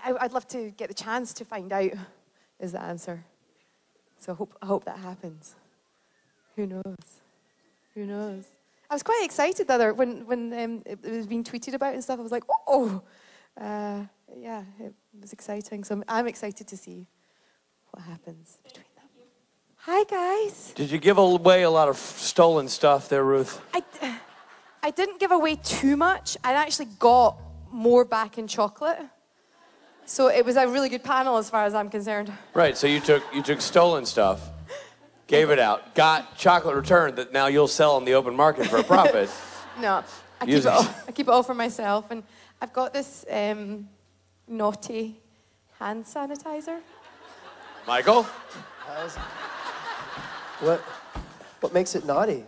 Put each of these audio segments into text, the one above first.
I'd love to get the chance to find out is the answer. So I hope that happens. Who knows? Who knows? I was quite excited the other when it was being tweeted about and stuff. I was like, yeah, it was exciting. So I'm excited to see what happens between them. Hi, guys. Did you give away a lot of stolen stuff there, Ruth? I didn't give away too much. I actually got more back in chocolate. So it was a really good panel as far as I'm concerned. Right, so you took stolen stuff, gave it out, got chocolate returned that now you'll sell on the open market for a profit. No, I keep it all for myself. And I've got this naughty hand sanitizer. Michael? What makes it naughty?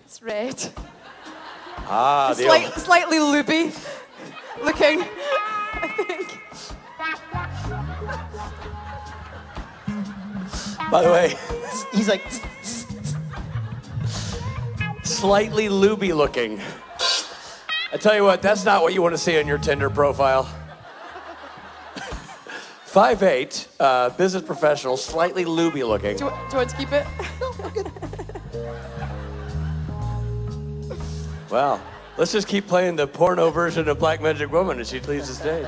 It's red. Ah, it's slightly looby looking, I think. By the way, he's like... Slightly looby looking. I tell you what, that's not what you want to see on your Tinder profile. 5'8", business professional, slightly looby looking. Do you want to keep it? No, we're good. Well, let's just keep playing the porno version of Black Magic Woman as she leaves the stage.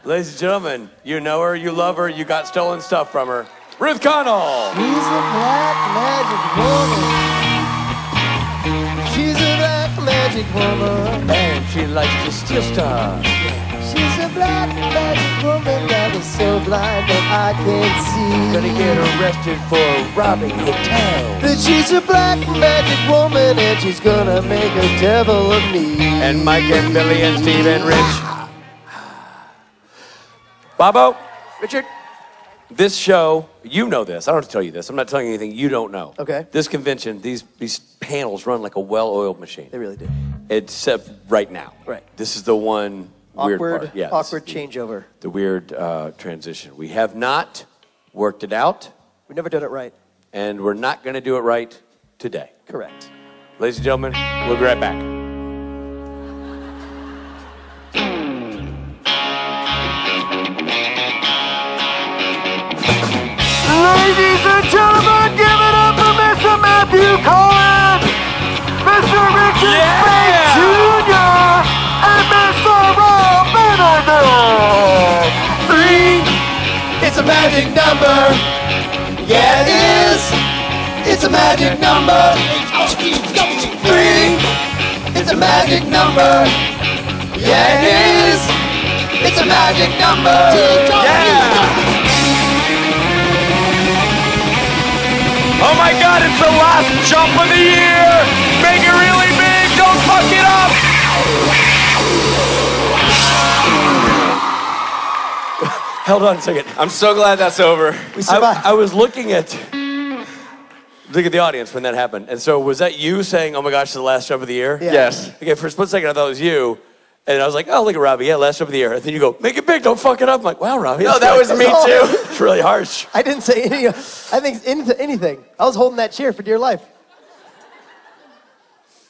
Ladies and gentlemen, you know her, you love her, you got stolen stuff from her. Ruth Connell! She's a black magic woman. She's a black magic woman. And she likes to steal stuff. She's a black magic woman that is so blind that I can't see. Gonna get arrested for robbing hotels. But she's a black magic woman and she's gonna make a devil of me. And Mike and Billy and Steve and Rich. Bobo, Richard, this show, you know this. I don't have to tell you this. I'm not telling you anything you don't know. Okay. This convention, these panels run like a well-oiled machine. They really do. Except right now. Right. This is the one weird part. Yeah, awkward changeover. The weird transition. We have not worked it out. We've never done it right. And we're not going to do it right today. Correct. Ladies and gentlemen, we'll be right back. Ladies and gentlemen, give it up for Mr. Matthew Cohen, Mr. Richard Speight Jr., and Mr. Rob Benedict. 3, it's a magic number. Yeah, it is. It's a magic number. 3, it's a magic number. Yeah, it is. It's a magic number. Yeah! Oh my God, it's the last jump of the year! Make it really big, don't fuck it up! Hold on a second. I'm so glad that's over. We survived. I was looking at the audience when that happened. And so was that you saying, oh my gosh, it's the last jump of the year? Yeah. Yes. Okay, for a split second I thought it was you. And I was like, oh, look at Robbie. Yeah, last jump of the year. And then you go, make it big, don't fuck it up. I'm like, wow, Robbie. No, that was me too. It's really harsh. I didn't say anything. I think anything. I was holding that cheer for dear life.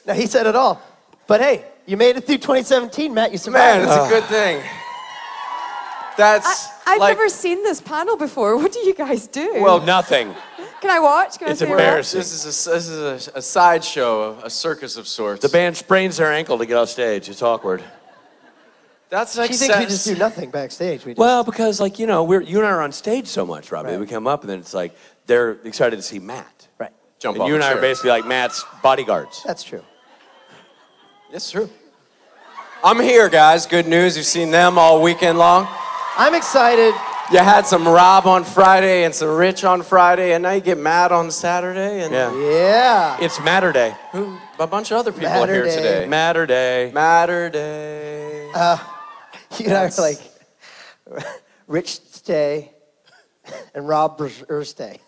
Now, he said it all. But hey, you made it through 2017, Matt. You survived. Man, it's a good thing. That's I've never seen this panel before. What do you guys do? Well, nothing. Can I watch? Can It's I say embarrassing. This is a sideshow, a circus of sorts. The band sprains their ankle to get off stage. It's awkward. That's like She thinks we just do nothing backstage. We just... Well, because like, you know, you and I are on stage so much, Robbie. Right. We come up and then it's like, they're excited to see Matt. Right. Jump And off you and the I are chair. basically like Matt's bodyguards. That's true. It's true. I'm here, guys. Good news. You've seen them all weekend long. I'm excited. You had some Rob on Friday and some Rich on Friday, and now you get Matt on Saturday. And Yeah. It's Matter Day. a bunch of other people are here today. Matter Day. Matter Day. You and I are like, Rich stay and Rob stay.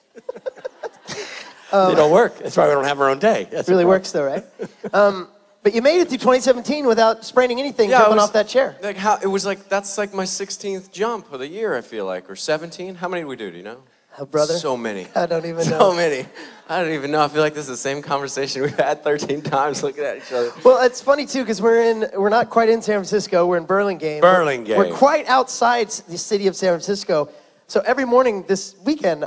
They don't work. That's why we don't have our own day. That's It really works though, right? But you made it through 2017 without spraining anything, jumping off that chair. Like that's like my 16th jump of the year, I feel like, or 17. How many did we do? Do you know? Brother? So many. I don't even know. So many. I don't even know. I feel like this is the same conversation we've had 13 times looking at each other. Well, it's funny too because we're not quite in San Francisco. We're in Burlingame. Burlingame. We're quite outside the city of San Francisco. So every morning this weekend,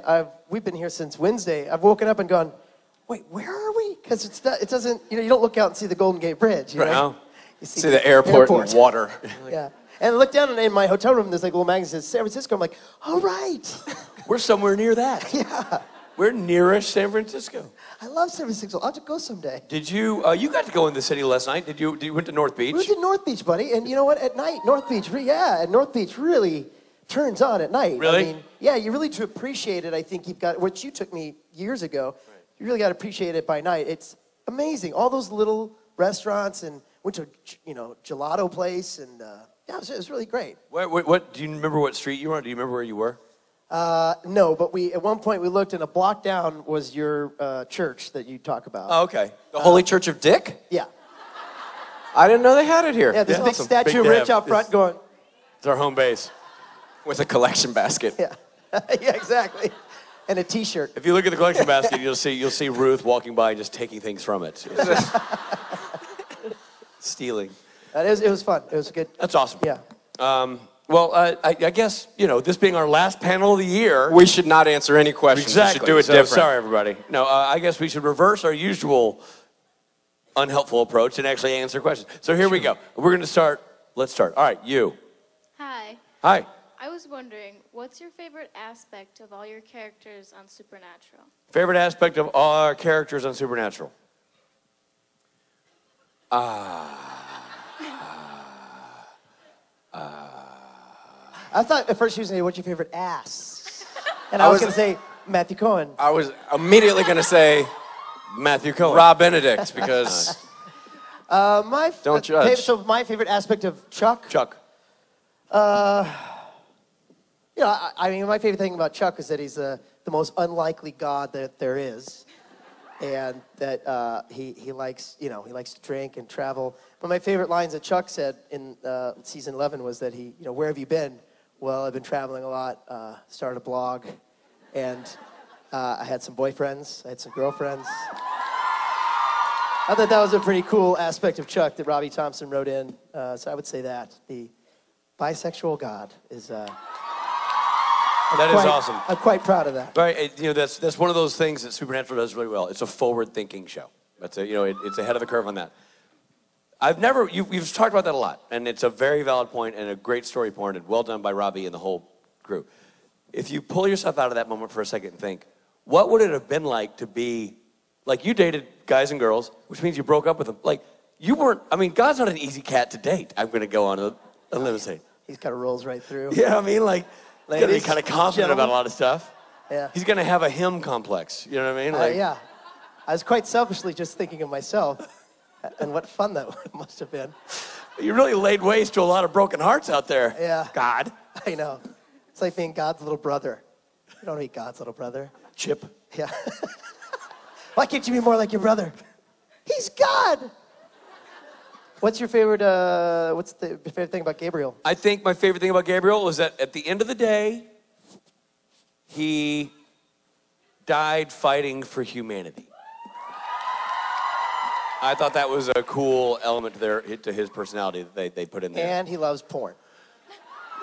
we've been here since Wednesday. I've woken up and gone, wait, where are we? Because it doesn't, you don't look out and see the Golden Gate Bridge. You know? You see the airport and water. Yeah. And I look down and in my hotel room, there's like a little magazine that says San Francisco. I'm like, all right. We're somewhere near that. Yeah. We're nearish San Francisco. I love San Francisco. I'll have to go someday. Did you, you got to go in the city last night. Did you went to North Beach? We went to North Beach, buddy. And you know what? At night, North Beach really turns on at night. Really? I mean, yeah, you really to appreciate it, I think you've got, what you took me years ago, you really got to appreciate it by night. It's amazing. All those little restaurants and went to, gelato place and, yeah, it was really great. What, do you remember what street you were on? Do you remember where you were? No, but at one point we looked and a block down was your church that you talk about. Oh, okay. The Holy Church of Dick? Yeah. I didn't know they had it here. Yeah, this big awesome. statue of Big to Rich have. out front going. It's our home base. With a collection basket. Yeah. Yeah, exactly. And a T-shirt. If you look at the collection basket, you'll see Ruth walking by just taking things from it. It's just stealing. It was fun. It was good. That's awesome. Yeah. Well, I guess, this being our last panel of the year. We should not answer any questions. Exactly. We should do it So, different. sorry, everybody. No, I guess we should reverse our usual unhelpful approach and actually answer questions. So here we go. We're going to start. Let's start. All right, you. Hi. Hi. I was wondering, what's your favorite aspect of all your characters on Supernatural? Favorite aspect of all our characters on Supernatural? I thought at first she was going to say, what's your favorite ass? And I was going to say, Matthew Cohen. I was immediately going to say Matthew Cohen. Rob Benedict because don't judge. So my favorite aspect of Chuck? Chuck. I mean, my favorite thing about Chuck is that he's the most unlikely God that there is. And that he likes, he likes to drink and travel. But my favorite lines that Chuck said in season 11 was that he, where have you been? Well, I've been traveling a lot, started a blog, and I had some boyfriends, I had some girlfriends. I thought that was a pretty cool aspect of Chuck that Robbie Thompson wrote in. So I would say that. The bisexual God is... That is awesome. I'm quite proud of that. Right, that's one of those things that Supernatural does really well. It's a forward-thinking show. That's it's ahead of the curve on that. You've talked about that a lot, and it's a very valid point and a great story point, and well done by Robbie and the whole crew. If you pull yourself out of that moment for a second and think, what would it have been like to be, like you dated guys and girls, which means you broke up with them. Like, you weren't, God's not an easy cat to date. I'm going to go on a limousine. He's kind of rolls right through. Yeah, he's going to be kind of confident about a lot of stuff. Yeah. He's going to have a him complex. You know what I mean? Yeah. I was quite selfishly just thinking of myself and what fun that must have been. You really laid waste to a lot of broken hearts out there. Yeah. God. I know. It's like being God's little brother. You don't need God's little brother. Chip. Yeah. Why can't you be more like your brother? He's God. What's your favorite, what's the favorite thing about Gabriel? I think my favorite thing about Gabriel is that at the end of the day, he died fighting for humanity. I thought that was a cool element to his personality that they put in there. And he loves porn.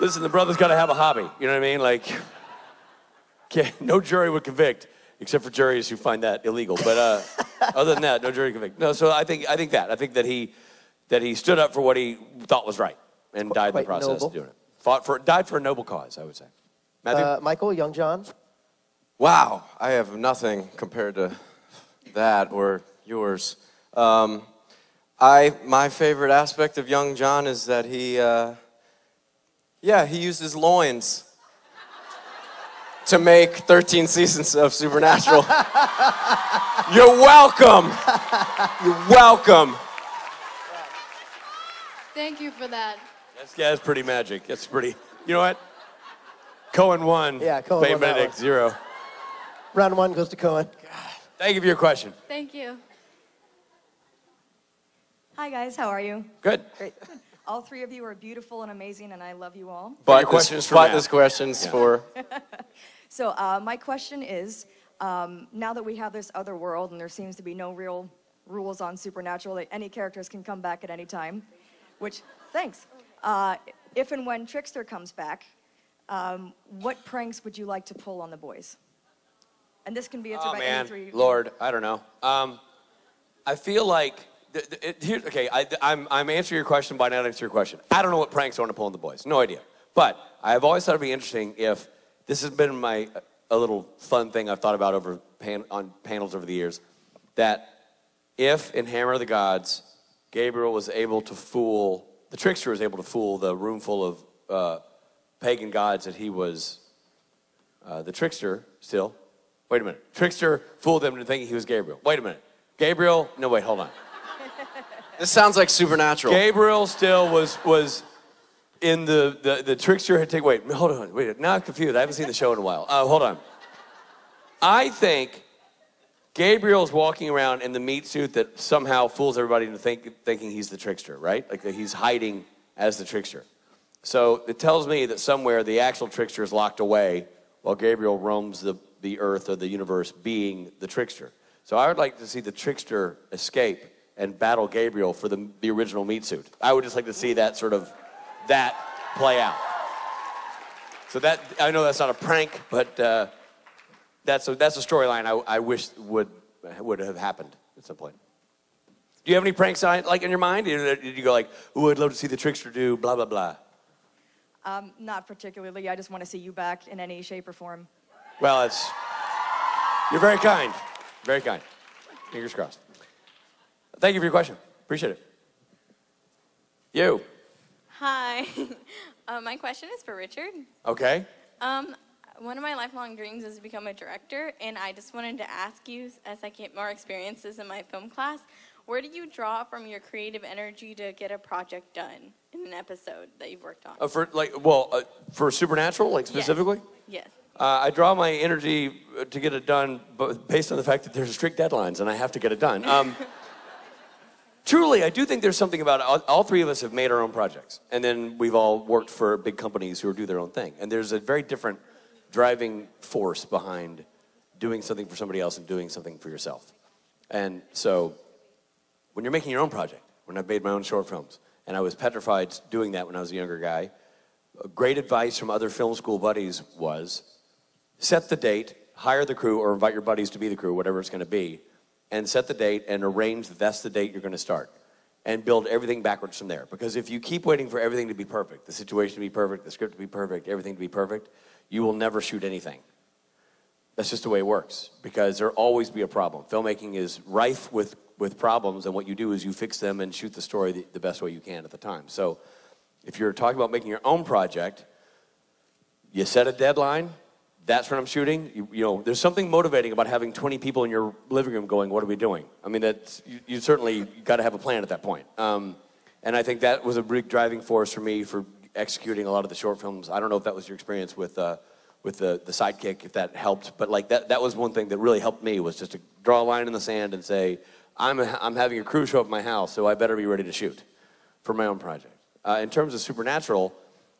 Listen, the brother's got to have a hobby. You know what I mean? Like, no jury would convict, except for juries who find that illegal. But other than that, no jury convict. No, so I think that he stood up for what he thought was right and died in the process noble. of doing it. Died for a noble cause, I would say. Matthew? Michael, young John? Wow, I have nothing compared to that or yours. My favorite aspect of young John is that he used his loins to make 13 seasons of Supernatural. You're welcome. You're welcome. Thank you for that. That's pretty magic. That's pretty, you know what? Cohen 1. Yeah, Cohen won that Benedict one. 0. Round 1 goes to Cohen. Thank you for your question. Thank you. Hi guys, how are you? Good. Great. All three of you are beautiful and amazing, and I love you all. But your question's for Matt. This question's for... So my question is, now that we have this other world and there seems to be no real rules on Supernatural, that any characters can come back at any time, which, thanks. If and when Trickster comes back, what pranks would you like to pull on the boys? And this can be answered by any three. Lord, I don't know. I feel like, I'm answering your question by not answering your question. I don't know what pranks I want to pull on the boys. No idea. But I've always thought it'd be interesting if, this has been a little fun thing I've thought about on panels over the years, that if in Hammer of the Gods, Gabriel was able to fool, the trickster was able to fool the room full of pagan gods that he was the trickster still. Wait a minute. Trickster fooled them into thinking he was Gabriel. Wait a minute. Gabriel, no, wait, hold on. This sounds like Supernatural. Gabriel still was in the trickster had taken, wait, hold on, wait, now I'm confused. I haven't seen the show in a while. Hold on. I think Gabriel's walking around in the meat suit that somehow fools everybody into thinking he's the trickster, right? Like that he's hiding as the trickster. So it tells me that somewhere the actual trickster is locked away while Gabriel roams the earth or the universe being the trickster. So I would like to see the trickster escape and battle Gabriel for the original meat suit. I would just like to see that that play out. So that, I know that's not a prank, but that's a storyline I wish would have happened at some point. Do you have any pranks like in your mind? Did you go like, ooh, I'd love to see the trickster do blah, blah, blah? Not particularly. I just want to see you back in any shape or form. Well, you're very kind. Very kind. Fingers crossed. Thank you for your question. Appreciate it. You. Hi. My question is for Richard. Okay. One of my lifelong dreams is to become a director, and I just wanted to ask you, as I get more experiences in my film class, where do you draw from your creative energy to get a project done in an episode that you've worked on? For Supernatural, like specifically? Yes. I draw my energy to get it done based on the fact that there's strict deadlines and I have to get it done. Truly, I do think there's something about it. All three of us have made our own projects, and then we've all worked for big companies who do their own thing. And there's a very different driving force behind doing something for somebody else and doing something for yourself. And so when you're making your own project, when I made my own short films, and I was petrified doing that when I was a younger guy, great advice from other film school buddies was, set the date, hire the crew, or invite your buddies to be the crew, whatever it's going to be, and set the date and arrange that that's the date you're going to start. And build everything backwards from there. Because if you keep waiting for everything to be perfect, the situation to be perfect, the script to be perfect, everything to be perfect, you will never shoot anything. That's just the way it works. Because there'll always be a problem. Filmmaking is rife with problems, and what you do is you fix them and shoot the story the best way you can at the time. So if you're talking about making your own project, you set a deadline. That's when I'm shooting. You know, there's something motivating about having 20 people in your living room going, what are we doing? I mean, you certainly got to have a plan at that point. And I think that was a big driving force for me for executing a lot of the short films. I don't know if that was your experience with the sidekick, if that helped, but like that was one thing that really helped me, was just to draw a line in the sand and say, I'm having a crew show up at my house, so I better be ready to shoot for my own project. In terms of Supernatural,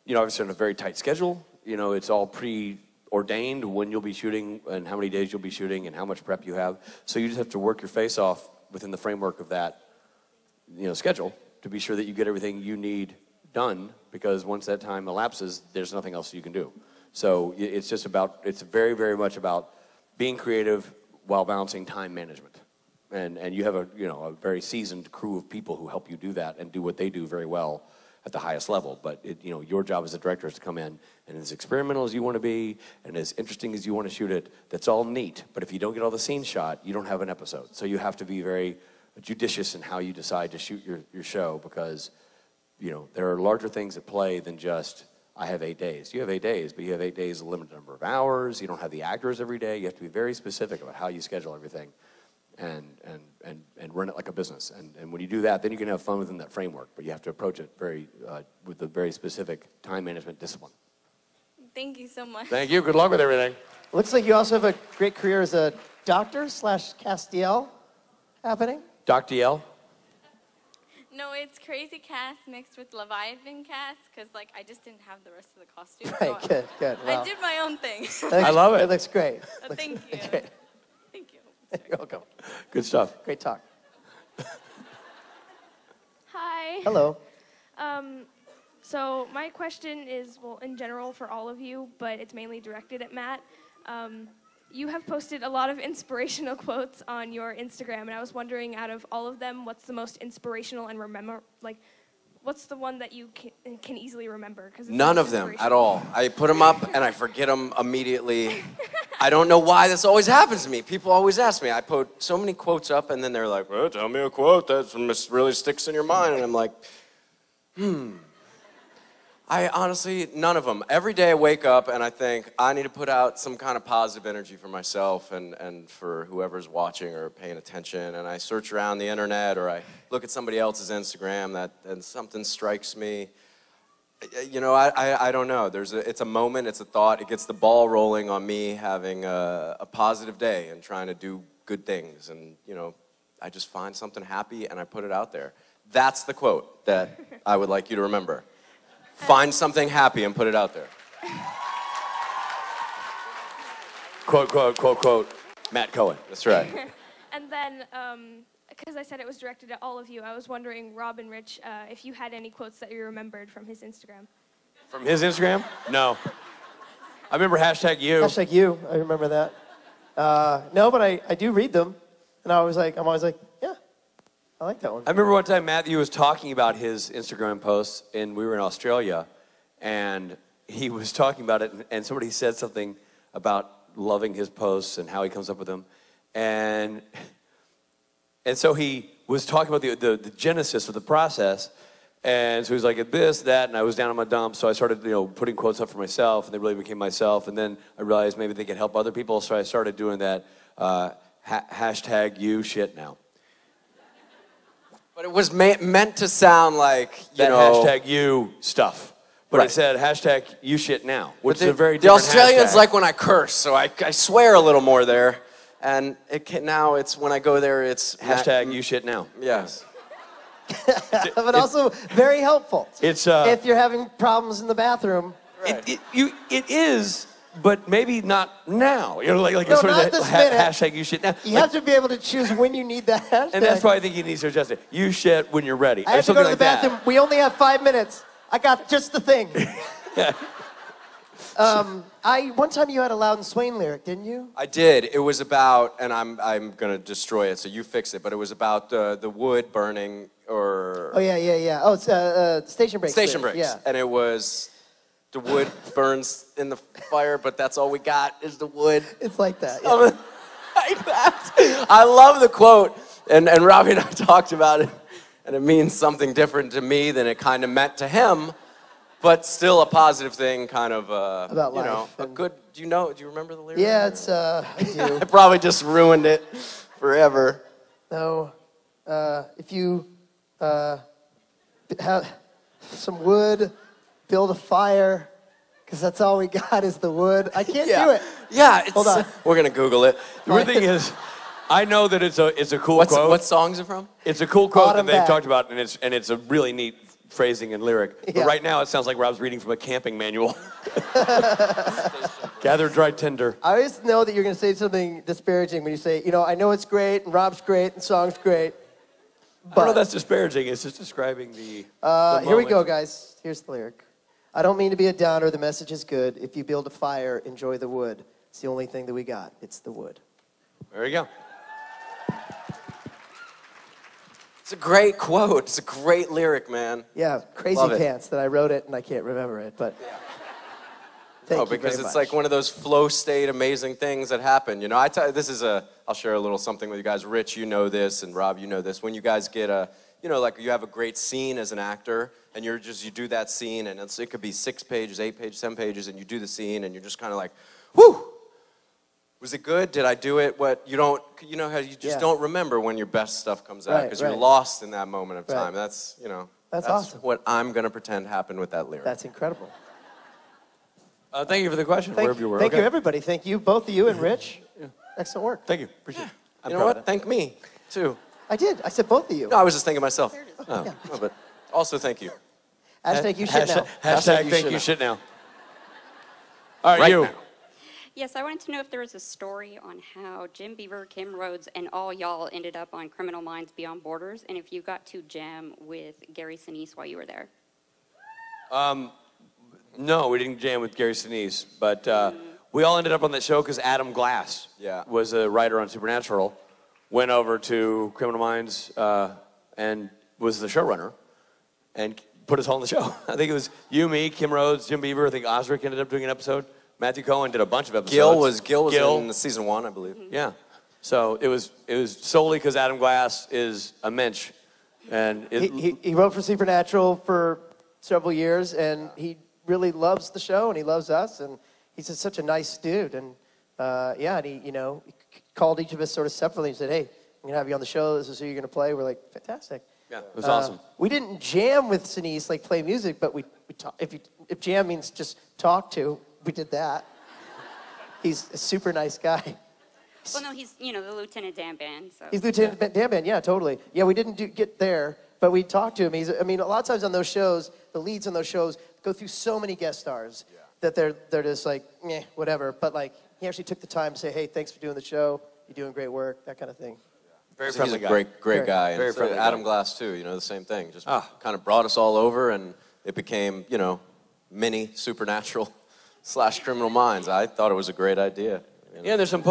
you know, obviously on a very tight schedule. You know, it's all preordained when you'll be shooting and how many days you'll be shooting and how much prep you have. So you just have to work your face off within the framework of that, you know, schedule to be sure that you get everything you need done, because once that time elapses, there's nothing else you can do. So it's just about, it's very, very much about being creative while balancing time management. And you have a very seasoned crew of people who help you do that and do what they do very well at the highest level. But your job as a director is to come in, and as experimental as you want to be and as interesting as you want to shoot it, that's all neat. But if you don't get all the scenes shot, you don't have an episode. So you have to be very judicious in how you decide to shoot your show, because there are larger things at play than just, I have 8 days. You have 8 days, but you have 8 days, a limited number of hours. You don't have the actors every day. You have to be very specific about how you schedule everything and run it like a business. And when you do that, then you can have fun within that framework, but you have to approach it with a very specific time management discipline. Thank you so much. Thank you. Good luck with everything. Looks like you also have a great career as a doctor / Castiel happening. Doc DL? No, it's Crazy Cast mixed with Leviathan Cast, because like I just didn't have the rest of the costume. Right, so good, good. I Well, did my own thing. I love it. It looks great. Thank you. Great. Thank you. You're welcome. Good stuff. Great talk. Hi. Hello. So my question is, well, in general for all of you, but it's mainly directed at Matt. You have posted a lot of inspirational quotes on your Instagram, and I was wondering, out of all of them, what's the most inspirational and what's the one that you can easily remember? 'Cause it's None of them at all. I put them up and I forget them immediately. I don't know why this always happens to me. People always ask me. I put so many quotes up and then they're like, well, tell me a quote that really sticks in your mind. And I'm like, I honestly, none of them. Every day I wake up and I think I need to put out some kind of positive energy for myself and for whoever's watching or paying attention. And I search around the internet or I look at somebody else's Instagram and something strikes me. You know, I don't know. It's a moment, it's a thought. It gets the ball rolling on me having a positive day and trying to do good things. And, you know, I just find something happy and I put it out there. That's the quote that I would like you to remember. Find something happy and put it out there. Quote, quote, quote, quote, Matt Cohen. That's right. And then, because I said it was directed at all of you, I was wondering, Rob and Rich, if you had any quotes that you remembered from his Instagram. From his Instagram? No. I remember hashtag you. Hashtag you. I remember that. No, but I do read them, and I'm always like, yeah, I like that one. I remember one time Matthew was talking about his Instagram posts, and we were in Australia, and he was talking about it, and somebody said something about loving his posts and how he comes up with them, and so he was talking about the genesis of the process, and so he was like, this, that, and I was down on my dumps, so I started, putting quotes up for myself, and they really became myself, and then I realized maybe they could help other people, so I started doing that hashtag you shit now. But it was meant to sound like, you that know... hashtag you stuff. But Right. it said hashtag you shit now, which is a very The different Australians hashtag. like when I curse, so I swear a little more there. And now it's when I go there, it's... Hashtag you shit now. Yes. But also very helpful. It's if you're having problems in the bathroom. it is, but maybe not now. Like No, it's sort not of that this minute. hashtag you shit now. You have to be able to choose when you need that hashtag. And that's why I think he needs to adjust it. You shit when you're ready. I or have to go something to the like that. bathroom. We only have 5 minutes. I got just the thing. One time you had a Loudon Swain lyric, didn't you? I did. It was about, and I'm going to destroy it, so you fix it, but it was about the wood burning or... Oh, yeah. Oh, it's Station Breaks. Station lyric. breaks. Yeah. And it was, the wood burns in the fire, but that's all we got is the wood. It's like that. Yeah. Like that. I love the quote, and Robbie and I talked about it, and it means something different to me than it kind of meant to him, but still a positive thing, kind of, About you know, life a and- good, do you remember the lyric? Yeah, it's, I do. I probably just ruined it forever. No. If you have some wood, build a fire, because that's all we got is the wood. I can't do it. Yeah, Hold on. We're going to Google it. The weird thing is, I know that it's a cool quote. What song is it from? It's a cool quote Autumn that they've Back. talked about, and it's a really neat phrasing and lyric. Yeah. But right now, it sounds like Rob's reading from a camping manual. Gather dry tinder. I always know that you're going to say something disparaging when you say, I know it's great, and Rob's great, and the song's great. I don't know if that's disparaging. It's just describing the Here we moment. go, guys. Here's the lyric. I don't mean to be a downer. The message is good. If you build a fire, enjoy the wood. It's the only thing that we got. It's the wood. There you go. It's a great quote. It's a great lyric, man. Yeah, crazy Love it. pants that I wrote it and I can't remember it, but thank you Because very it's much. like one of those flow state amazing things that happen. I'll share a little something with you guys. Rich, you know this, and Rob, you know this. When you guys get like you have a great scene as an actor, and you do that scene, and it could be 6 pages, 8 pages, 10 pages, and you do the scene, and you're just kind of like, whew, was it good? Did I do it? What you don't, how you just Yeah. don't remember when your best stuff comes out Right, because you're right. lost in that moment of Right. time. That's That's awesome. what I'm gonna pretend happened with that lyric. That's incredible. Thank you for the question, wherever you were. Thank Okay. you, everybody. Thank you, both of you and Rich. Excellent work. Thank you. Appreciate it. I'm You know proud what? of that. Thank me too. I did. I said both of you. No, I was just thinking myself. Oh, Yeah. no, but also thank you. Hashtag you shit now. Hashtag thank you shit now. All right, you. now. Yes, I wanted to know if there was a story on how Jim Beaver, Kim Rhodes, and all y'all ended up on Criminal Minds Beyond Borders, and if you got to jam with Gary Sinise while you were there. No, we didn't jam with Gary Sinise, but we all ended up on that show because Adam Glass was a writer on Supernatural, went over to Criminal Minds and was the showrunner, and put us all on the show. I think it was you, me, Kim Rhodes, Jim Beaver. I think Osric ended up doing an episode. Matthew Cohen did a bunch of episodes. Gil was in the season 1, I believe. Yeah. So it was solely because Adam Glass is a mensch. And he wrote for Supernatural for several years, and he really loves the show, and he loves us, and he's just such a nice dude. And and he called each of us sort of separately and said, "Hey, I'm gonna have you on the show. This is who you're gonna play." We're like, "Fantastic." Yeah, it was awesome. We didn't jam with Sinise, like play music, but we talk, if jam means just talk to, we did that. He's a super nice guy. Well, no, he's, the Lieutenant Dan Band. So. He's Lieutenant Dan Band, yeah, totally. Yeah, we didn't get there, but we talked to him. A lot of times on those shows, the leads on those shows go through so many guest stars that they're just like, whatever. But like, he actually took the time to say, "Hey, thanks for doing the show. You're doing great work," that kind of thing. Very friendly He's a guy. great guy. Very And friendly Adam guy. Glass, too, the same thing. Just kind of brought us all over, and it became, mini Supernatural / Criminal Minds. I thought it was a great idea. Yeah, there's some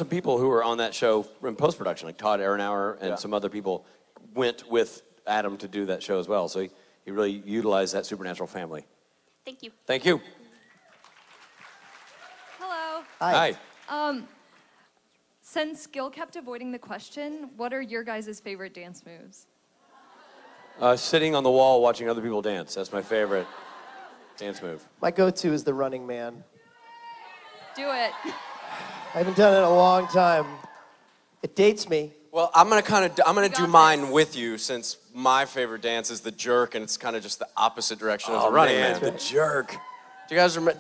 people who were on that show in post-production, like Todd Aronauer and some other people went with Adam to do that show as well. So he really utilized that Supernatural family. Thank you. Thank you. Hello. Hi. Since Gil kept avoiding the question, what are your guys' favorite dance moves? Sitting on the wall watching other people dance. That's my favorite dance move. My go-to is the Running Man. Do it. I haven't done it in a long time. It dates me. Well, I'm gonna do mine with you, since my favorite dance is the jerk, and it's kind of just the opposite direction of the Running Man. The jerk. Do you guys remember?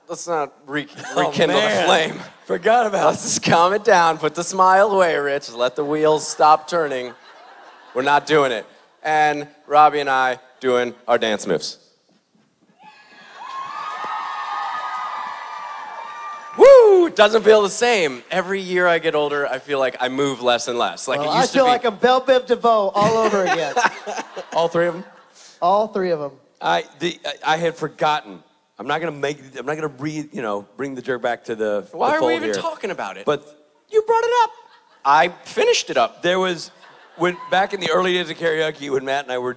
Let's not rekindle the flame. Forgot about Let's just calm it down. Put the smile away, Rich. Let the wheels stop turning. We're not doing it. And Robbie and I doing our dance moves. Woo! Doesn't feel the same. Every year I get older, I feel like I move less and less. Like Well, it I used feel to be. like I'm Belle Biv DeVoe all over again. All three of them? All three of them. I had forgotten. I'm not gonna bring the jerk back to the Why the are fold we even here. talking about it? But you brought it up. I finished it up. there was back in the early days of karaoke when Matt and I were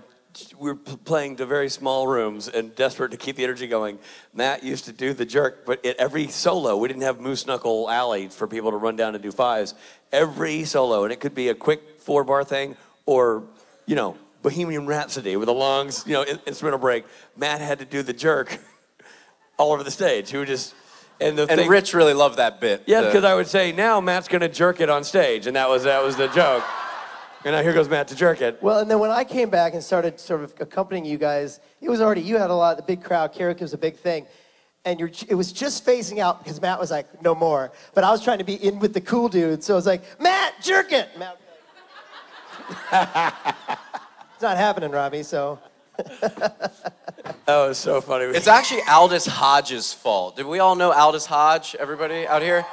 playing to very small rooms and desperate to keep the energy going. Matt used to do the jerk, but at every solo, we didn't have Moose Knuckle Alley for people to run down and do fives. Every solo, and it could be a quick 4-bar thing or, Bohemian Rhapsody with a long, instrumental break. Matt had to do the jerk all over the stage. He would just, and Rich really loved that bit. Yeah, because I would say, now Matt's going to jerk it on stage, and that was the joke. And now here goes Matt to jerk it. Well, and then when I came back and started sort of accompanying you guys, you had a lot, the big crowd, karaoke was a big thing. And it was just phasing out because Matt was like, "No more." But I was trying to be in with the cool dude, so I was like, "Matt, jerk it!" Matt was like, it's not happening, Robbie, so. That was so funny. It's actually Aldous Hodge's fault. Did we all know Aldous Hodge, everybody out here?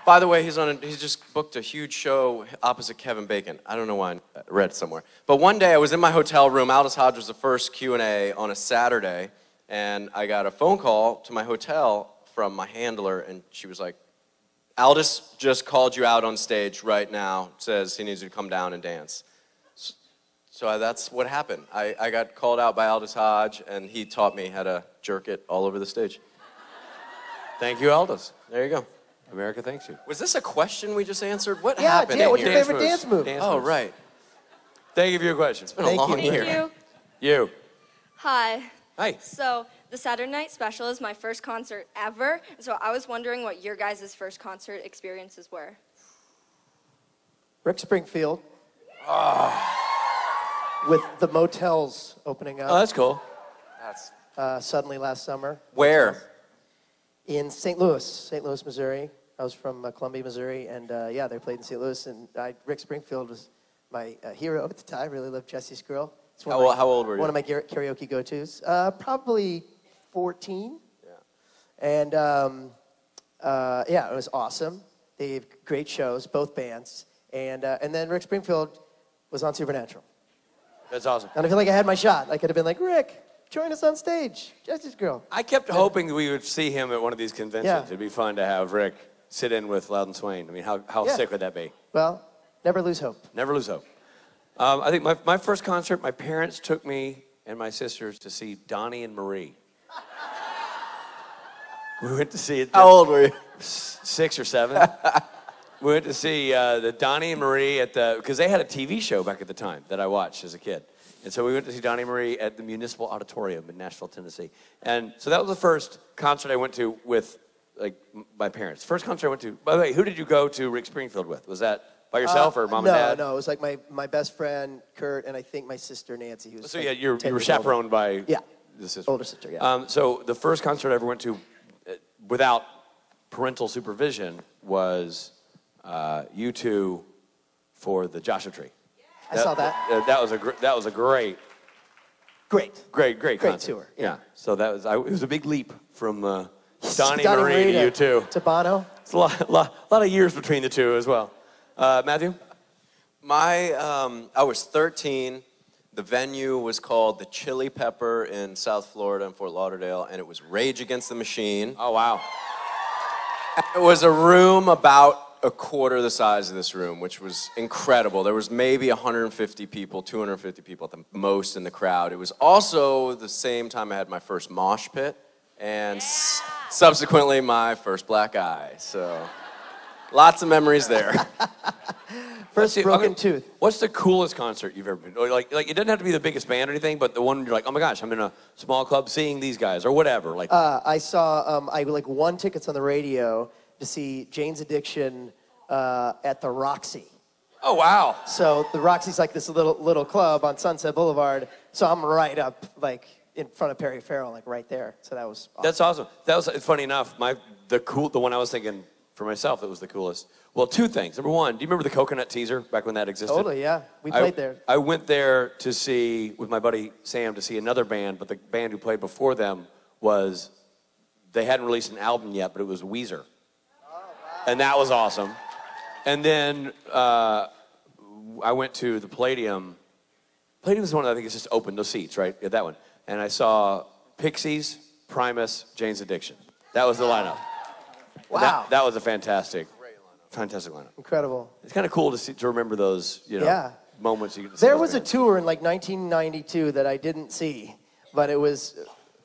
By the way, he's just booked a huge show opposite Kevin Bacon. I don't know why, I read it somewhere. But one day I was in my hotel room. Aldous Hodge was the first Q&A on a Saturday, and I got a phone call to my hotel from my handler, and she was like, "Aldous just called you out on stage right now, says he needs you to come down and dance." So that's what happened. I got called out by Aldous Hodge, and he taught me how to jerk it all over the stage. Thank you, Aldous. There you go. America thanks you. Was this a question we just answered? What Yeah, happened? yeah, in what's your here? favorite dance move? Oh, right. Thank you for your question. It's been a long year. Thank you. You. Hi. Hi. So the Saturday Night Special is my first concert ever. So I was wondering what your guys' first concert experiences were. Rick Springfield. With the motels opening up. Oh, that's cool. Suddenly last summer. Where? In St. Louis, Missouri. I was from Columbia, Missouri, and they played in St. Louis, and Rick Springfield was my hero at the time. Really loved Jesse's Girl. It's How old were you? One of my karaoke go-tos. Probably 14. Yeah. And yeah, it was awesome. They have great shows, both bands. And then Rick Springfield was on Supernatural. That's awesome. And I feel like I had my shot. I could have been like, Rick, join us on stage. Jesse's Girl. I kept hoping that we would see him at one of these conventions. Yeah. It'd be fun to have Rick sit in with Loudon Swain. I mean, how Yeah. sick would that be? Well, never lose hope. Never lose hope. I think my first concert, my parents took me and my sisters to see Donnie and Marie. We went to see it. How old were you? 6 or 7. We went to see the Donnie and Marie because they had a TV show back at the time that I watched as a kid. And so we went to see Donnie and Marie at the Municipal Auditorium in Nashville, Tennessee. And so that was the first concert I went to with my parents. First concert I went to. By the way, who did you go to Rick Springfield with? Was that by yourself or mom and dad? No, it was like my best friend, Kurt, and I think my sister, Nancy. Who was So like yeah, you 10 were years older. chaperoned by the sister. Older sister, yeah. So the first concert I ever went to without parental supervision was U2 for the Joshua Tree. I saw that. That was a great Great concert. tour. Yeah. So it was a big leap from Donnie Donnie Marie to U2. To Bono. It's a lot of years between the two as well. Matthew? I was 13. The venue was called the Chili Pepper in South Florida in Fort Lauderdale, and it was Rage Against the Machine. Oh, wow. It was a room about a quarter the size of this room, which was incredible. There was maybe 150 people, 250 people at the most in the crowd. It was also the same time I had my first mosh pit, and subsequently my first black eye. So lots of memories there. First broken tooth. What's the coolest concert you've ever been to? Like it doesn't have to be the biggest band or anything, but the one you're like, oh my gosh, I'm in a small club seeing these guys or whatever. Like I saw I won tickets on the radio to see Jane's Addiction at the Roxy. Oh wow! So the Roxy's like this little club on Sunset Boulevard. So I'm right up like in front of Perry Farrell, like right there. So that was awesome. That's awesome. That was funny enough. The one I was thinking for myself that was the coolest. Well, two things. Number one, do you remember the Coconut Teaser back when that existed? Totally, yeah. We played there. I went there to see with my buddy Sam to see another band, but the band who played before them they hadn't released an album yet, but it was Weezer. And that was awesome. And then I went to the Palladium. Palladium is the one I think is just open, no seats, right? Yeah, that one. And I saw Pixies, Primus, Jane's Addiction. That was the lineup. Wow. That was a fantastic lineup. Incredible. It's kind of cool to remember those, moments. You get to see There those was a bands. tour in like 1992 that I didn't see, but it was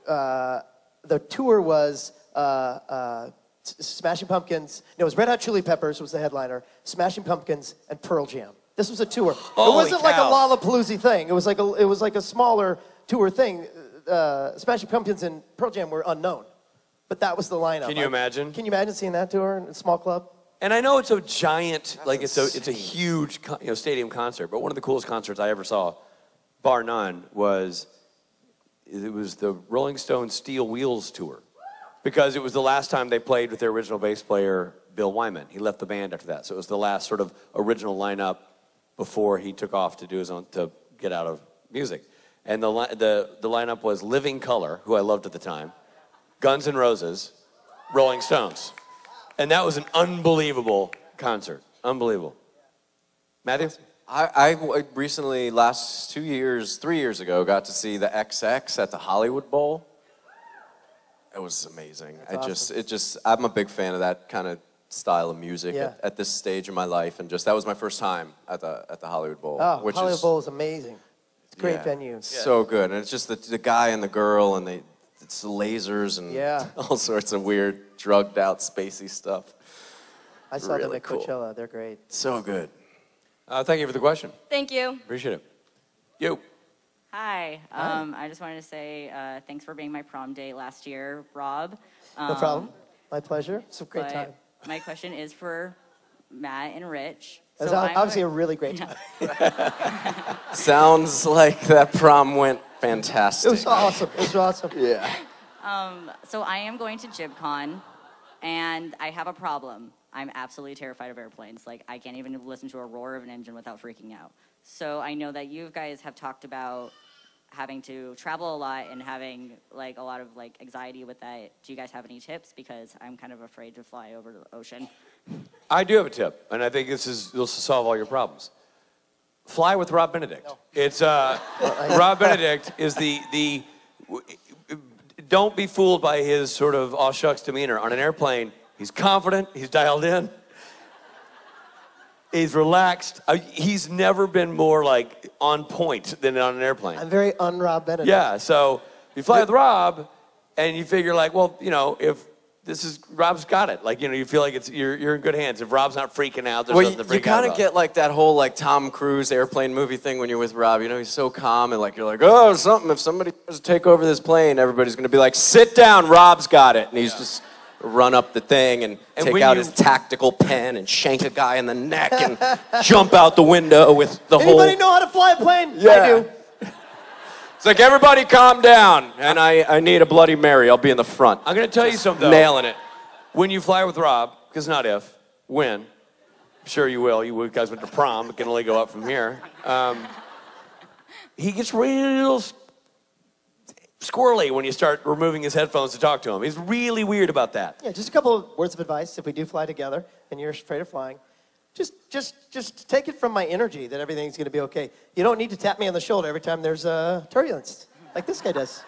the tour was Smashing Pumpkins. No, it was Red Hot Chili Peppers was the headliner. Smashing Pumpkins and Pearl Jam. This was a tour. It wasn't like a Lollapalooza thing. It was like a smaller tour thing. Smashing Pumpkins and Pearl Jam were unknown, but that was the lineup. Can you imagine? Can you imagine seeing that tour in a small club? And I know it's a giant, it's a huge, stadium concert. But one of the coolest concerts I ever saw, bar none, was the Rolling Stones Steel Wheels tour, because it was the last time they played with their original bass player Bill Wyman. He left the band after that, so it was the last sort of original lineup before he took off to do his own to get out of music. And the lineup was Living Colour, who I loved at the time, Guns N' Roses, Rolling Stones. And that was an unbelievable concert. Unbelievable. Matthew? I recently, last 3 years ago, got to see the XX at the Hollywood Bowl. It was amazing. I'm a big fan of that kind of style of music at this stage in my life, and that was my first time at the Hollywood Bowl. Oh, Hollywood Bowl is amazing. It's a great venue. So good, and it's just the guy and the girl, and it's lasers and all sorts of weird, drugged out, spacey stuff. I saw them Really at cool. Coachella. They're great. So good. Thank you for the question. Thank you. Appreciate it. You. Hi. I just wanted to say thanks for being my prom date last year, Rob. No problem. My pleasure. It's a great time. My question is for Matt and Rich. It was obviously a really great time. Sounds like that prom went fantastic. It was awesome. It was awesome. Yeah. So I am going to JibCon, and I have a problem. I'm absolutely terrified of airplanes. Like, I can't even listen to a roar of an engine without freaking out. So I know that you guys have talked about having to travel a lot and having like a lot of like anxiety with that. Do you guys have any tips? Because I'm kind of afraid to fly over the ocean. I do have a tip, and I think this will solve all your problems. Fly with Rob Benedict. No. It's Rob Benedict is the don't be fooled by his sort of aw shucks demeanor. On an airplane, he's confident, he's dialed in, he's relaxed. He's never been more like on point than on an airplane. I'm very un-Rob Benedict. Yeah, so you fly with Rob, and you figure like, well, you know, if this is Rob's got it. Like, you know, you feel like you're in good hands. If Rob's not freaking out, there's nothing to freak out about. You kind of get like that whole like Tom Cruise airplane movie thing when you're with Rob. You know, he's so calm and like you're like, oh, if somebody tries to take over this plane, everybody's gonna be like, sit down, Rob's got it, and he's just run up the thing and take out his tactical pen and shank a guy in the neck and jump out the window with the whole. Anybody know how to fly a plane? Yeah. I do. It's like, everybody calm down, and I need a Bloody Mary. I'll be in the front. I'm going to tell you something, though. Nailing it. When you fly with Rob, because not if, when, I'm sure you will. You guys went to prom, but can only go up from here. He gets real squirrely when you start removing his headphones to talk to him. He's really weird about that. Yeah, just a couple of words of advice. If we do fly together and you're afraid of flying, just take it from my energy that everything's going to be okay. You don't need to tap me on the shoulder every time there's turbulence, like this guy does.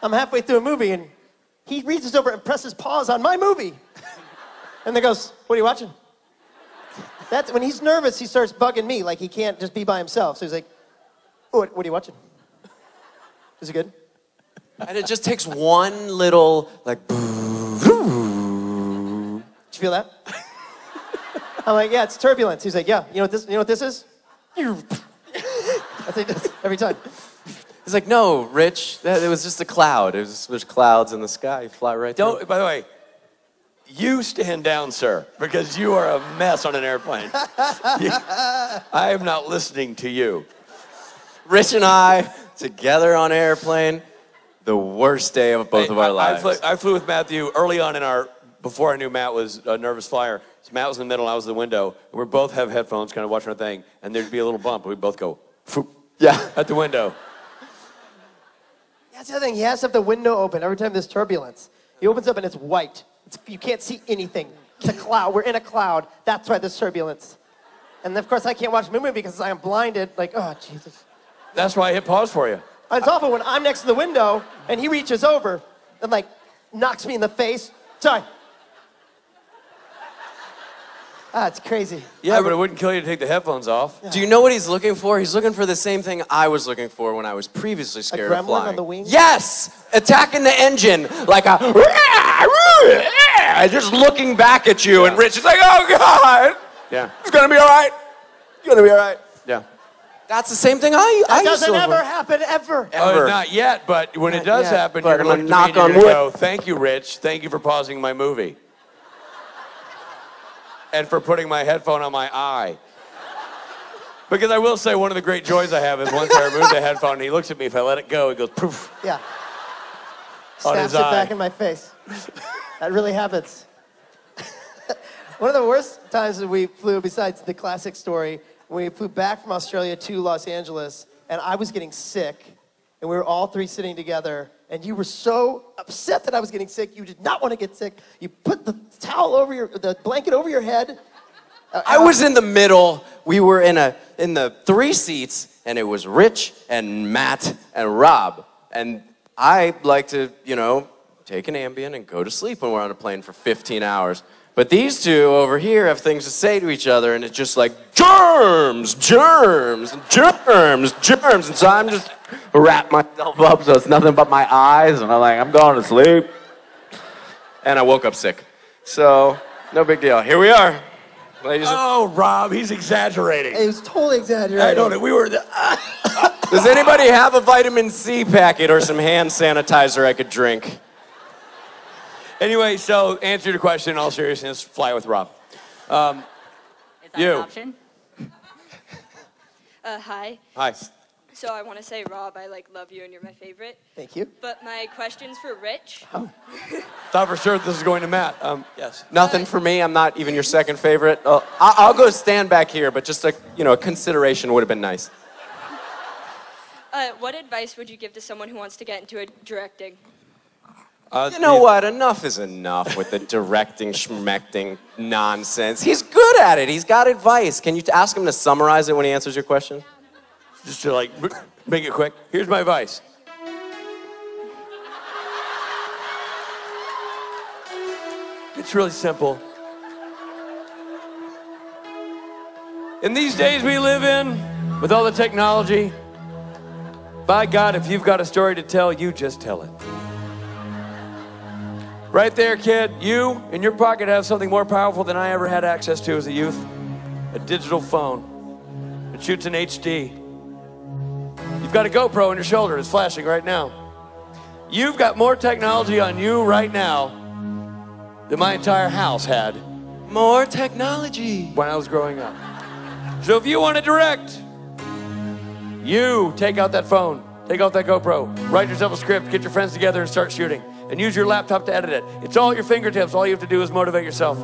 I'm halfway through a movie, and he reaches over and presses pause on my movie. And then goes, what are you watching? That's when he's nervous, he starts bugging me, like he can't just be by himself. So he's like, oh, what are you watching? Is it good? And it just takes one little, like, Did you feel that? I'm like, yeah, it's turbulence. He's like, yeah, you know what this is? That's what he does every time. He's like, no, Rich, it was just a cloud. There's clouds in the sky. You fly right through. By the way, you stand down, sir, because you are a mess on an airplane. I am not listening to you. Rich and I, together on an airplane, the worst day of both of our lives. I flew with Matthew early on before I knew Matt was a nervous flyer. So Matt was in the middle, I was in the window. And we both have headphones, kind of watching our thing, and there'd be a little bump, and we'd both go, yeah, at the window. That's the other thing. He has to have the window open every time there's turbulence. He opens up and it's white. You can't see anything. It's a cloud. We're in a cloud. That's why there's turbulence. And of course, I can't watch the movie because I'm blinded. Like, oh, Jesus. That's why I hit pause for you. It's awful when I'm next to the window and he reaches over and like knocks me in the face. Sorry. It's crazy. Yeah, but it wouldn't kill you to take the headphones off. Do you know what he's looking for? He's looking for the same thing I was looking for when I was previously scared of flying. On the wing? Yes! Attacking the engine like a... just looking back at you, and Rich is like, oh, God! Yeah. It's gonna be all right. It's gonna be all right. Yeah. That's the same thing I That used to doesn't look ever for. happen, ever. Ever. Not yet, but when it does happen, But you're I'm going to gonna knock on wood. go, thank you, Rich. Thank you for pausing my movie. And for putting my headphone on my eye. Because I will say one of the great joys I have is once I remove the headphone and he looks at me, if I let it go, it goes poof. Yeah. On Snaps his it eye. back in my face. That really happens. One of the worst times that we flew, besides the classic story, we flew back from Australia to Los Angeles, and I was getting sick, and we were all three sitting together, and you were so upset that I was getting sick. You did not want to get sick. You put the towel over the blanket over your head. I was in the middle. We were in the three seats, and it was Rich and Matt and Rob. And I like to, take an Ambien and go to sleep when we're on a plane for 15 hours. But these two over here have things to say to each other, and it's just like, germs, germs, germs, germs. And so I'm just wrap myself up so it's nothing but my eyes, and I'm like, I'm going to sleep. And I woke up sick. So, no big deal. Here we are. Ladies and Rob, he's exaggerating. It was totally exaggerated. I don't know. We were... Does anybody have a vitamin C packet or some hand sanitizer I could drink? Anyway, so answer your question in all seriousness, fly with Rob. Is that you. an option? Hi. Hi. So I want to say, Rob, I love you and you're my favorite. Thank you. But my question's for Rich. Oh. Thought for sure this is going to Matt. Yes. Nothing for me. I'm not even your second favorite. I'll go stand back here, but just a consideration would have been nice. What advice would you give to someone who wants to get into directing? You know what? Enough is enough with the directing, schmecting nonsense. He's good at it. He's got advice. Can you ask him to summarize it when he answers your question? Just to like make it quick. Here's my advice. It's really simple. In these days we live in, with all the technology, by God, if you've got a story to tell, you just tell it. Right there, kid, you in your pocket have something more powerful than I ever had access to as a youth. A digital phone. It shoots in HD. You've got a GoPro on your shoulder. It's flashing right now. You've got more technology on you right now than my entire house had. More technology. When I was growing up. So if you want to direct, you take out that phone, take out that GoPro, write yourself a script, get your friends together and start shooting. And use your laptop to edit it. It's all at your fingertips. All you have to do is motivate yourself.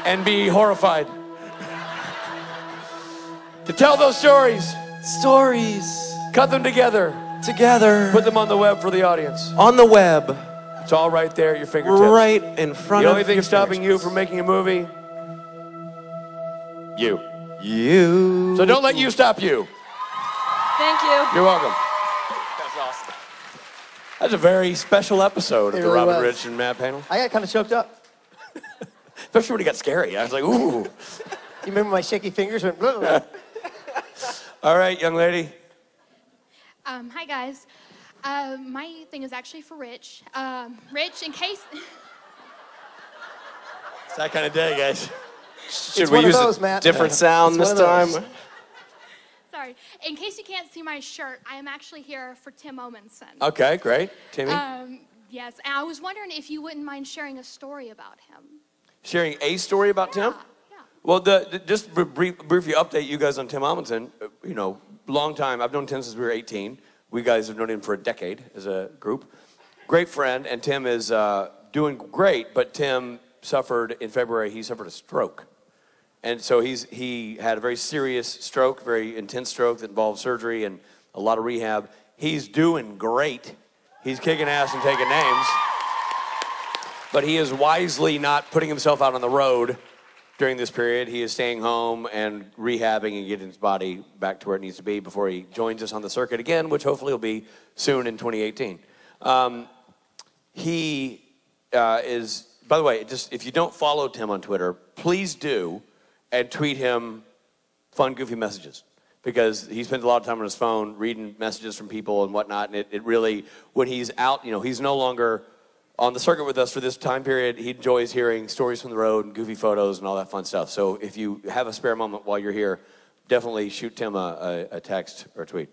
And be horrified. To tell those stories. Stories. Cut them together. Together. Put them on the web for the audience. On the web. It's all right there at your fingertips. Right in front of the only thing stopping you from making a movie, you. So don't let you stop you. Thank you. You're welcome. That's awesome. That's a very special episode of the really Robin was. Rich and Matt panel. I got kind of choked up. Especially when it got scary. I was like, ooh. You remember my shaky fingers went blah, blah. All right, young lady. Hi, guys. My thing is actually for Rich. Rich, in case... It's that kind of day, guys. Should we use a different sound this time? Sorry. In case you can't see my shirt, I am actually here for Tim Omenson. Okay, great. Timmy? Yes, and I was wondering if you wouldn't mind sharing a story about him. Sharing a story about Tim? Yeah. Well, just briefly update you guys on Tim Omenson. Long time. I've known Tim since we were 18. We guys have known him for a decade as a group. Great friend, and Tim is doing great, but Tim suffered, in February, he suffered a stroke. And so he had a very serious stroke, very intense stroke that involved surgery and a lot of rehab. He's doing great. He's kicking ass and taking names. But he is wisely not putting himself out on the road during this period. He is staying home and rehabbing and getting his body back to where it needs to be before he joins us on the circuit again, which hopefully will be soon in 2018. He is, by the way, just if you don't follow Tim on Twitter, please do. And tweet him fun, goofy messages. Because he spends a lot of time on his phone reading messages from people and whatnot. And it really, when he's out, he's no longer on the circuit with us for this time period. He enjoys hearing stories from the road and goofy photos and all that fun stuff. So if you have a spare moment while you're here, definitely shoot Tim a text or a tweet.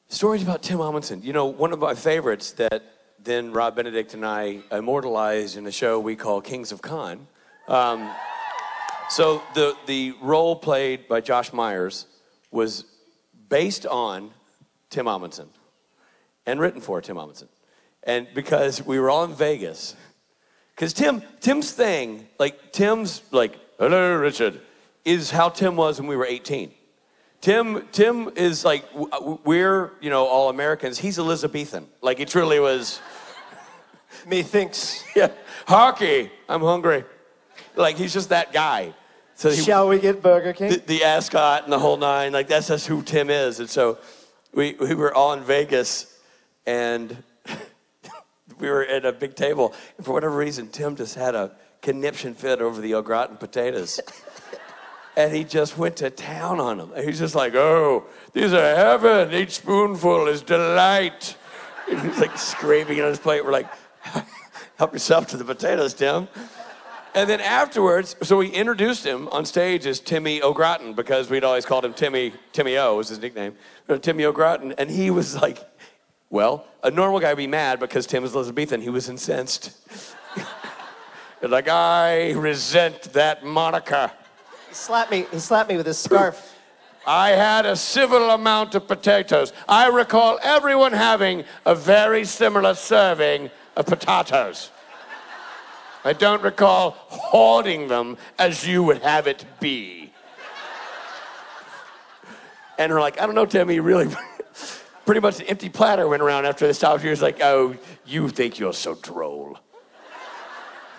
Stories about Tim Omenson. One of my favorites that then Rob Benedict and I immortalized in a show we call Kings of Con. So the role played by Josh Myers was based on Tim Omenson and written for Tim Omenson. And because we were all in Vegas, because Tim's thing, Tim's hello, Richard, is how Tim was when we were 18. Tim is we're, all Americans. He's Elizabethan. He truly was. Methinks. Yeah. Hockey. I'm hungry. He's just that guy. So Shall we get Burger King? The ascot and the whole nine. That's just who Tim is. And so we were all in Vegas, and we were at a big table. And for whatever reason, Tim just had a conniption fit over the au gratin potatoes. And he just went to town on them. He's just like, oh, these are heaven. Each spoonful is delight. And he's scraping on his plate. We're like, help yourself to the potatoes, Tim. And then afterwards, so we introduced him on stage as Timmy O'Gratin because we'd always called him Timmy O was his nickname. Timmy O'Gratin. And he was like, well, a normal guy would be mad because Tim is Elizabethan. He was incensed. I resent that moniker. He slapped me with his scarf. I had a civil amount of potatoes. I recall everyone having a very similar serving of potatoes. I don't recall hoarding them as you would have it be. And we're like, I don't know, Timmy, really, pretty much an empty platter went around after the stop. He was like, oh, you think you're so droll.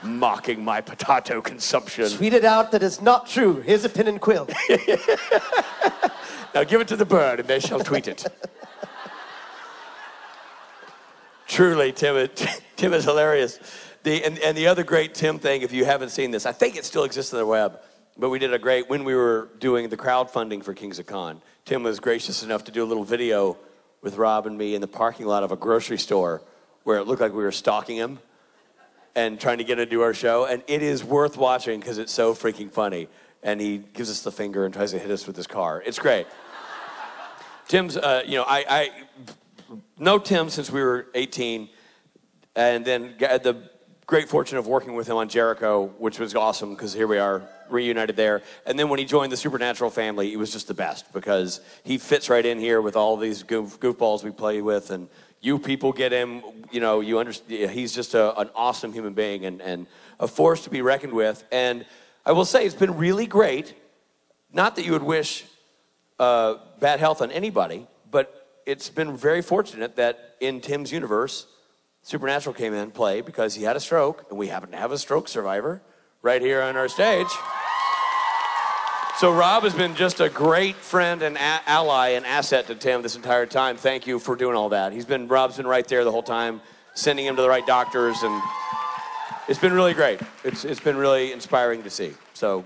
Mocking my potato consumption. Tweet it out that is not true. Here's a pen and quill. Now give it to the bird and they shall tweet it. Truly, Tim is hilarious. And the other great Tim thing, if you haven't seen this, I think it still exists on the web, but we did a great, when we were doing the crowdfunding for Kings of Con, Tim was gracious enough to do a little video with Rob and me in the parking lot of a grocery store where it looked like we were stalking him and trying to get him to do our show. And it is worth watching because it's so freaking funny. And he gives us the finger and tries to hit us with his car. It's great. Tim's, I know Tim since we were 18, and then had the great fortune of working with him on Jericho, which was awesome because here we are reunited there. And then when he joined the Supernatural family, it was just the best because he fits right in here with all these goofballs we play with, and you people get him, you understand, he's just an awesome human being and a force to be reckoned with. And I will say it's been really great, not that you would wish bad health on anybody, but it's been very fortunate that in Tim's universe, Supernatural came in play because he had a stroke, and we happen to have a stroke survivor right here on our stage. So Rob has been just a great friend and ally and asset to Tim this entire time. Thank you for doing all that. Rob's been right there the whole time, sending him to the right doctors, and it's been really great. It's been really inspiring to see. So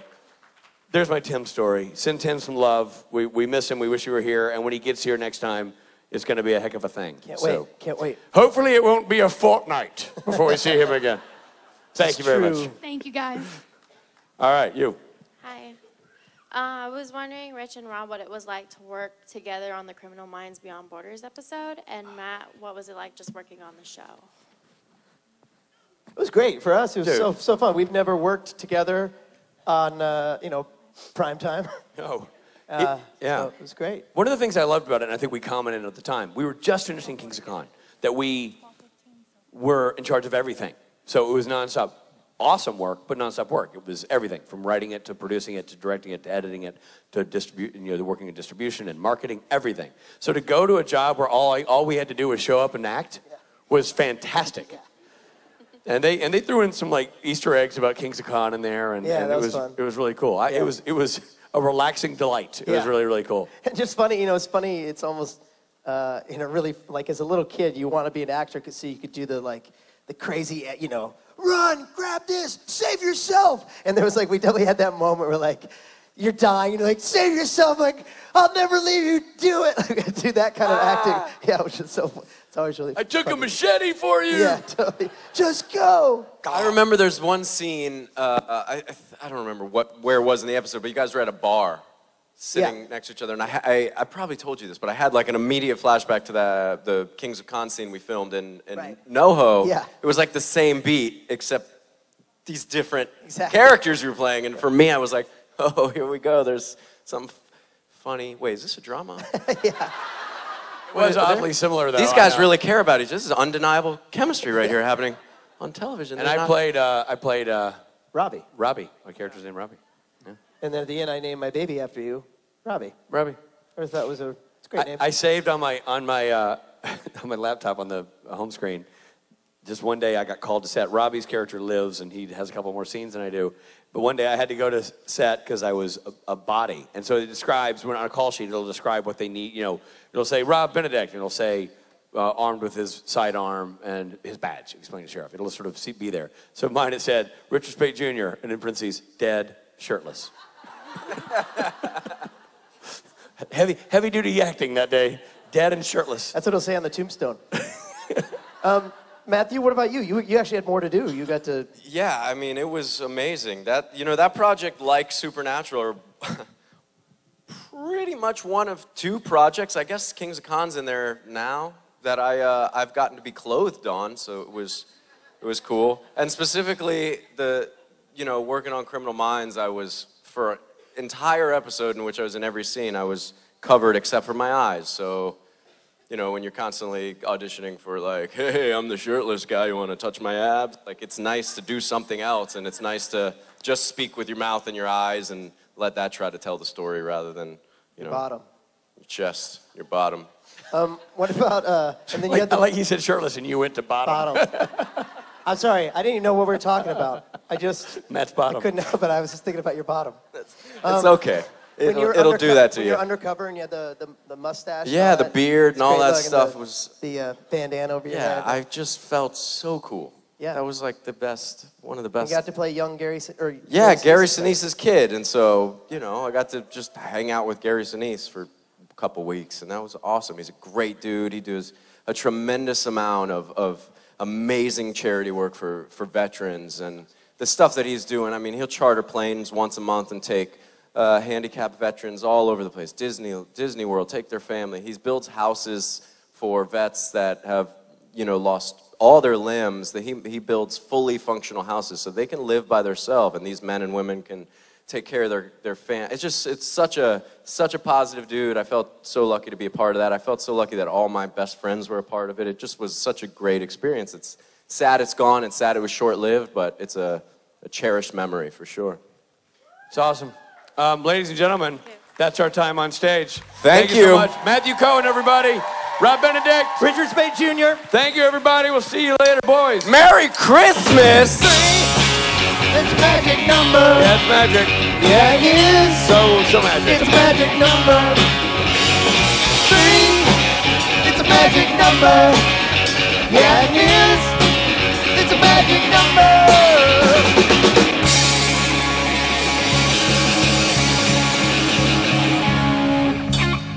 there's my Tim story. Send Tim some love. We miss him. We wish he were here. And when he gets here next time, it's going to be a heck of a thing. Can't wait. Hopefully it won't be a fortnight before we see him again. Thank you very much. Thank you, guys. All right, you. Hi. I was wondering, Rich and Rob, what it was like to work together on the Criminal Minds Beyond Borders episode. And Matt, what was it like just working on the show? It was great for us. It was so fun. We've never worked together on, prime time. No. Yeah. So it was great. One of the things I loved about it, and I think we commented at the time, we were just finishing Kings of Con, that we were in charge of everything. So it was nonstop, awesome work, but nonstop work. It was everything, from writing it to producing it to directing it to editing it to working in distribution and marketing, everything. So to go to a job where all we had to do was show up and act was fantastic. And they threw in some Easter eggs about Kings of Con in there, and that was fun. It was really cool. It was a relaxing delight. It was really, really cool. And just funny, it's funny. It's almost, really as a little kid, you want to be an actor so you could do the crazy, run, grab this, save yourself. And there was we definitely had that moment where you're dying, and you're save yourself, I'll never leave you, do it. Do that kind of acting. Yeah, which is so fun. It's always really I took a machete for you. Yeah, totally. Just go. I remember there's one scene, I don't remember where it was in the episode, but you guys were at a bar sitting next to each other. And I probably told you this, but I had an immediate flashback to the Kings of Con scene we filmed in NoHo. Yeah. It was the same beat, except these different characters you were playing. And for me, I was like, oh, here we go. There's some funny. Wait, is this a drama? Yeah. It was oddly similar, though. These guys really care about each other. This is undeniable chemistry right here happening on television. And I played Robbie. Robbie. My character's named Robbie. Yeah. And then at the end, I named my baby after you, Robbie. Robbie. I thought it was it's a great name. I saved on my on my laptop on the home screen. Just one day I got called to set. Robbie's character lives, and he has a couple more scenes than I do. But one day I had to go to set because I was a body. And so it describes, when on a call sheet, it'll describe what they need. It'll say Rob Benedict, and it'll say armed with his sidearm and his badge, explaining to sheriff. It'll sort of be there. So mine, it said, Richard Speight Jr., and in parentheses, dead, shirtless. Heavy duty acting that day, dead and shirtless. That's what it'll say on the tombstone. Matthew, what about you? You actually had more to do. You got to... Yeah, I mean, it was amazing. That project, like Supernatural, are pretty much one of two projects. I guess Kings of Con's in there now that I've gotten to be clothed on, so it was cool. And specifically, working on Criminal Minds, entire episode in which I was in every scene, I was covered except for my eyes. So, you know, when you're constantly auditioning for like, hey, I'm the shirtless guy, you want to touch my abs? Like, it's nice to do something else, and it's nice to just speak with your mouth and your eyes and let that try to tell the story rather than, you know, Bottom. your chest, your bottom. What about, and then you had the I like he said shirtless and you went to bottom. I'm sorry, I didn't even know what we were talking about. Matt's bottom. I couldn't help it, I was just thinking about your bottom. It's okay. It'll do that to when you. You're undercover and you had the mustache. Yeah, the beard and all that stuff was... The bandana over your head. Yeah, I just felt so cool. Yeah. That was like the best, one of the best. You got to play young Gary... Yeah, Gary Sinise's kid. And so, you know, I got to just hang out with Gary Sinise for a couple weeks, and that was awesome. He's a great dude. He does a tremendous amount of amazing charity work for veterans, and the stuff that he's doing. I mean, he'll charter planes once a month and take handicapped veterans all over the place. Disney World, take their family. He's built houses for vets that have, you know, lost all their limbs. He builds fully functional houses so they can live by themselves, and these men and women can take care of their family. It's such a positive dude. I felt so lucky to be a part of that. I felt so lucky that all my best friends were a part of it. It just was such a great experience. It's sad it's gone, and sad it was short-lived, but it's a cherished memory for sure. It's awesome. Ladies and gentlemen, that's our time on stage. Thank you so much. Matthew Cohen, everybody. Rob Benedict. Richard Speight Jr. Thank you, everybody. We'll see you later, boys. Merry Christmas! It's magic number. Yeah, it's magic. Yeah, it is. So magic. It's a magic number. 3. It's a magic number. Yeah, it is. It's a magic number.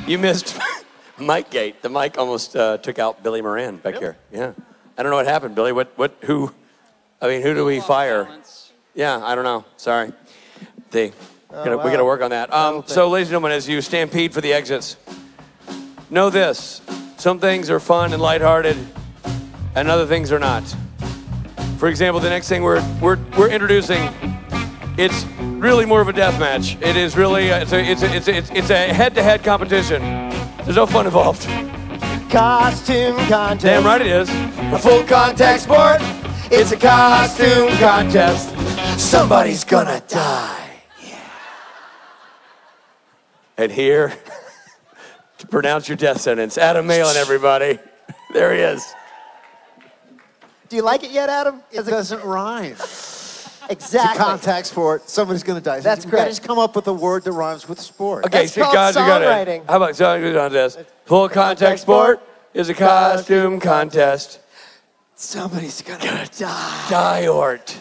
You missed Mike Gate. The mic almost took out Billy Moran back here. Yeah. I don't know what happened, Billy. Who do we fire? Yeah, I don't know. Sorry. We got to work on that. So, ladies and gentlemen, as you stampede for the exits, know this. Some things are fun and lighthearted, and other things are not. For example, the next thing we're introducing, it's really more of a death match. It is really it's a head-to-head competition. There's no fun involved. Costume contest. Damn right it is. A full contact sport. It's a costume contest. Somebody's gonna die. And here, to pronounce your death sentence, Adam Malin, everybody. There he is. Do you like it yet, Adam? It doesn't rhyme. Exactly. It's a contact sport. Somebody's going to die. That's correct. correct. Just come up with a word that rhymes with sport. Okay, That's called songwriting. How about songwriting contest? Full contact sport is a costume contest. Somebody's gonna die. Diort.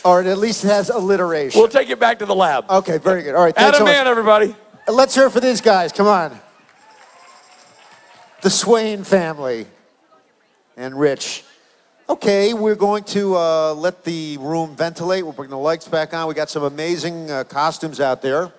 Or at least it has alliteration. We'll take it back to the lab. Okay, very good. All right, thanks Adam so much. Mann, everybody. Let's hear it for these guys. Come on. The Swain family and Rich. Okay, we're going to let the room ventilate. We're bringing the lights back on. We got some amazing costumes out there.